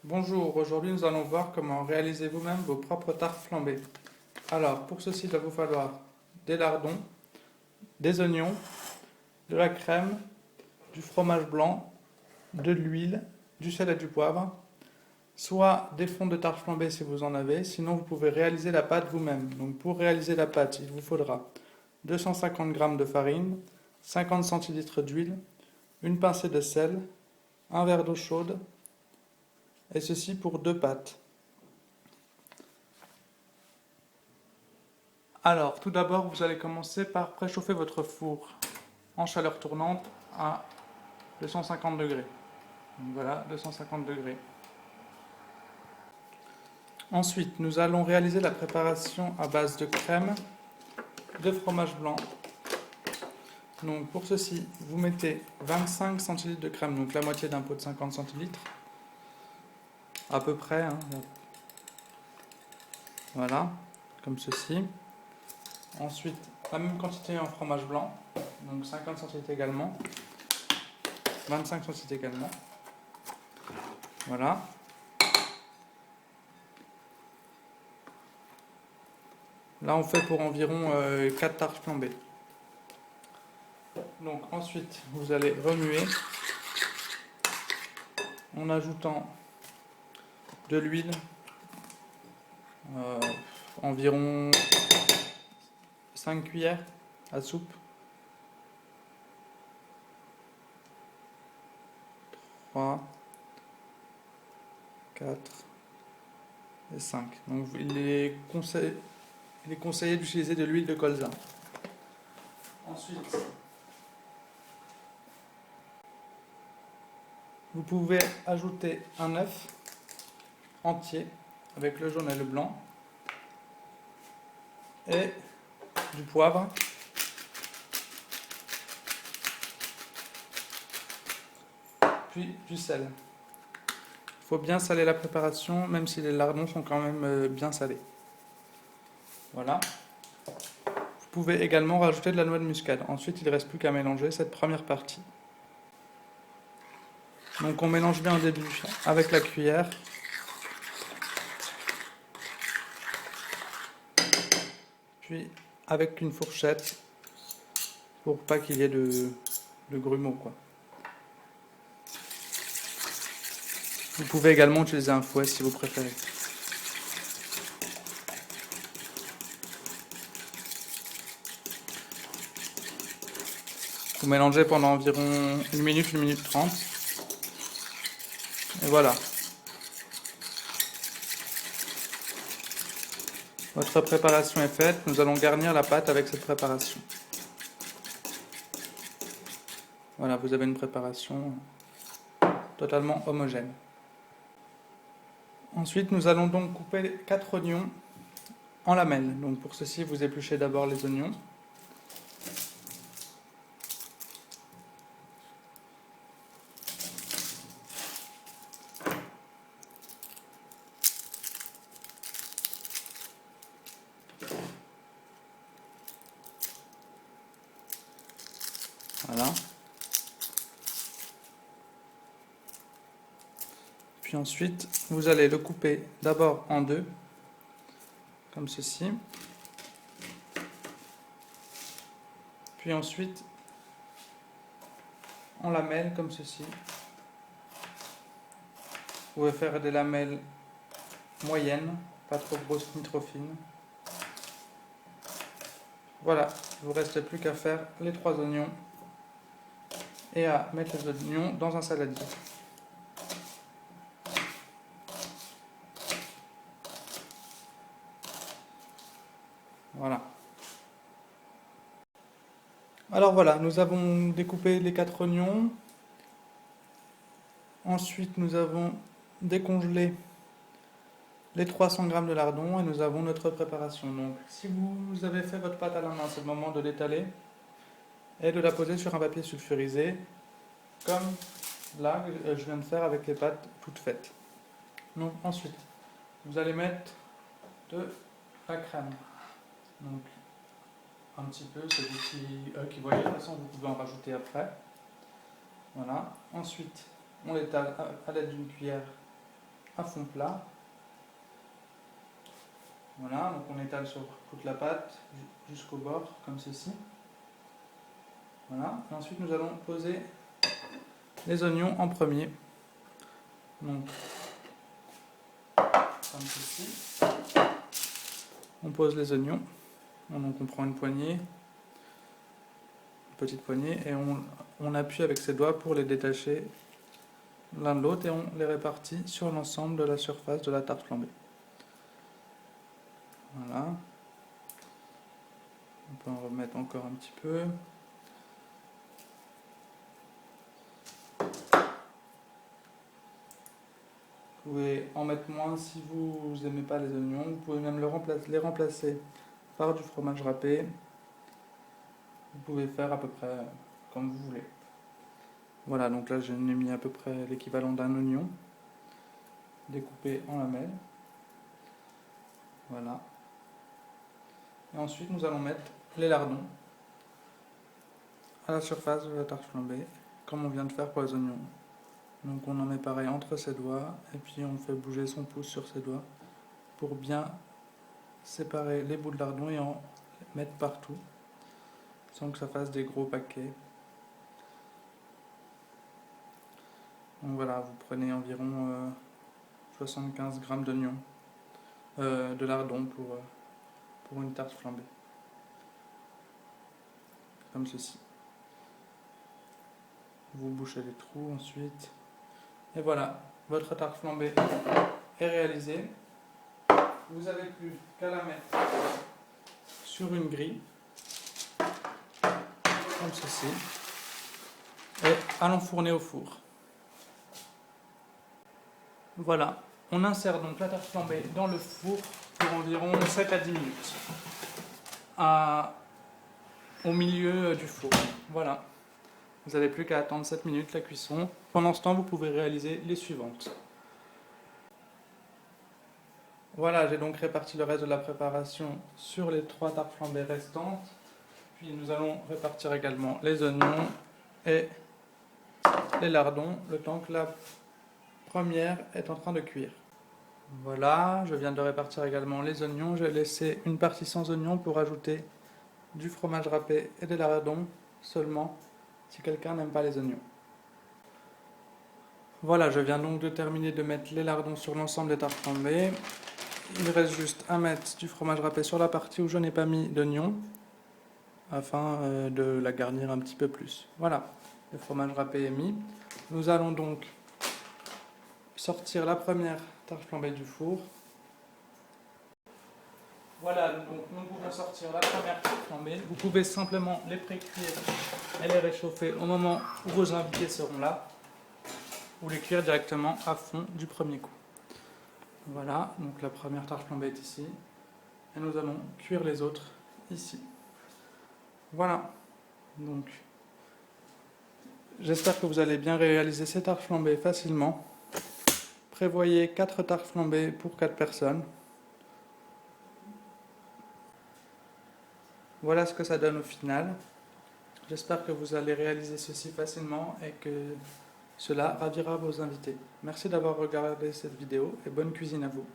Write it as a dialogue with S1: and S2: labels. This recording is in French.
S1: Bonjour, aujourd'hui nous allons voir comment réaliser vous-même vos propres tartes flambées. Alors, pour ceci, il va vous falloir des lardons, des oignons, de la crème, du fromage blanc, de l'huile, du sel et du poivre, soit des fonds de tarte flambée si vous en avez, sinon vous pouvez réaliser la pâte vous-même. Donc pour réaliser la pâte, il vous faudra 250 g de farine, 50 centilitres d'huile, une pincée de sel, un verre d'eau chaude, et ceci pour 2 pâtes. Alors, tout d'abord, vous allez commencer par préchauffer votre four en chaleur tournante à 250 degrés. Donc voilà, 250 degrés. Ensuite, nous allons réaliser la préparation à base de crème, de fromage blanc. Donc pour ceci, vous mettez 25 centilitres de crème, donc la moitié d'un pot de 50 centilitres, à peu près, hein. Voilà, comme ceci. Ensuite, la même quantité en fromage blanc, donc 50 centilitres également, 25 centilitres également. Voilà. Là, on fait pour environ 4 tartes flambées. Donc ensuite, vous allez remuer en ajoutant de l'huile, environ 5 cuillères à soupe. 3, 4 et 5. Donc il est conseillé d'utiliser de l'huile de colza. Ensuite, vous pouvez ajouter un œuf entier avec le jaune et le blanc et du poivre, puis du sel. Il faut bien saler la préparation, même si les lardons sont quand même bien salés. Voilà. Vous pouvez également rajouter de la noix de muscade. Ensuite, il ne reste plus qu'à mélanger cette première partie. Donc on mélange bien au début avec la cuillère. Puis avec une fourchette pour pas qu'il y ait de grumeaux, quoi. Vous pouvez également utiliser un fouet si vous préférez. Vous mélangez pendant environ 1 minute, 1 minute 30. Et voilà. Votre préparation est faite. Nous allons garnir la pâte avec cette préparation. Voilà, vous avez une préparation totalement homogène. Ensuite, nous allons donc couper 4 oignons en lamelles. Donc pour ceci, vous épluchez d'abord les oignons. Voilà. Puis ensuite, vous allez le couper d'abord en deux, comme ceci. Puis ensuite, en lamelles, comme ceci. Vous pouvez faire des lamelles moyennes, pas trop grosses ni trop fines. Voilà, il ne vous reste plus qu'à faire les 3 oignons et à mettre les oignons dans un saladier. Voilà. Alors voilà, nous avons découpé les 4 oignons. Ensuite, nous avons décongelé les 300 g de lardons et nous avons notre préparation. Donc, si vous avez fait votre pâte à la main, c'est le moment de l'étaler et de la poser sur un papier sulfurisé, comme là, je viens de faire avec les pâtes toutes faites. Donc, ensuite, vous allez mettre de la crème. Donc, un petit peu, c'est vous qui voyez, de toute façon, vous pouvez en rajouter après. Voilà. Ensuite, on l'étale à l'aide d'une cuillère à fond plat. Voilà, donc on étale sur toute la pâte jusqu'au bord, comme ceci. Voilà, et ensuite nous allons poser les oignons en premier. Donc, comme ceci. On pose les oignons. Donc on prend une poignée, une petite poignée, et on appuie avec ses doigts pour les détacher l'un de l'autre et on les répartit sur l'ensemble de la surface de la tarte flambée. Voilà. On peut en remettre encore un petit peu. Vous pouvez en mettre moins si vous n'aimez pas les oignons. Vous pouvez même les remplacer par du fromage râpé. Vous pouvez faire à peu près comme vous voulez. Voilà, donc là j'ai mis à peu près l'équivalent d'un oignon découpé en lamelles. Voilà. Et ensuite nous allons mettre les lardons à la surface de la tarte flambée, comme on vient de faire pour les oignons. Donc on en met pareil entre ses doigts, et puis on fait bouger son pouce sur ses doigts pour bien séparer les bouts de lardons et en mettre partout, sans que ça fasse des gros paquets. Donc voilà, vous prenez environ 75 g d'oignons, de lardons pour une tarte flambée. Comme ceci. Vous bouchez les trous ensuite. Et voilà, votre tarte flambée est réalisée. Vous n'avez plus qu'à la mettre sur une grille, comme ceci, et à l'enfourner au four. Voilà, on insère donc la tarte flambée dans le four pour environ 7 à 10 minutes, au milieu du four. Voilà, vous n'avez plus qu'à attendre 7 minutes la cuisson. Pendant ce temps, vous pouvez réaliser les suivantes. Voilà, j'ai donc réparti le reste de la préparation sur les 3 tartes flambées restantes. Puis nous allons répartir également les oignons et les lardons, le temps que la première est en train de cuire. Voilà, je viens de répartir également les oignons. J'ai laissé une partie sans oignons pour ajouter du fromage râpé et des lardons seulement si quelqu'un n'aime pas les oignons. Voilà, je viens donc de terminer de mettre les lardons sur l'ensemble des tartes flambées. Il reste juste à mettre du fromage râpé sur la partie où je n'ai pas mis d'oignons, afin de la garnir un petit peu plus. Voilà, le fromage râpé est mis. Nous allons donc sortir la première tarte flambée du four. Voilà, donc nous pouvons sortir la première tarte flambée. Vous pouvez simplement les pré-cuire et les réchauffer au moment où vos invités seront là, ou les cuire directement à fond du premier coup. Voilà, donc la première tarte flambée est ici, et nous allons cuire les autres ici. Voilà, donc j'espère que vous allez bien réaliser ces tartes flambées facilement. Prévoyez 4 tartes flambées pour 4 personnes. Voilà ce que ça donne au final. J'espère que vous allez réaliser ceci facilement et que cela ravira vos invités. Merci d'avoir regardé cette vidéo et bonne cuisine à vous.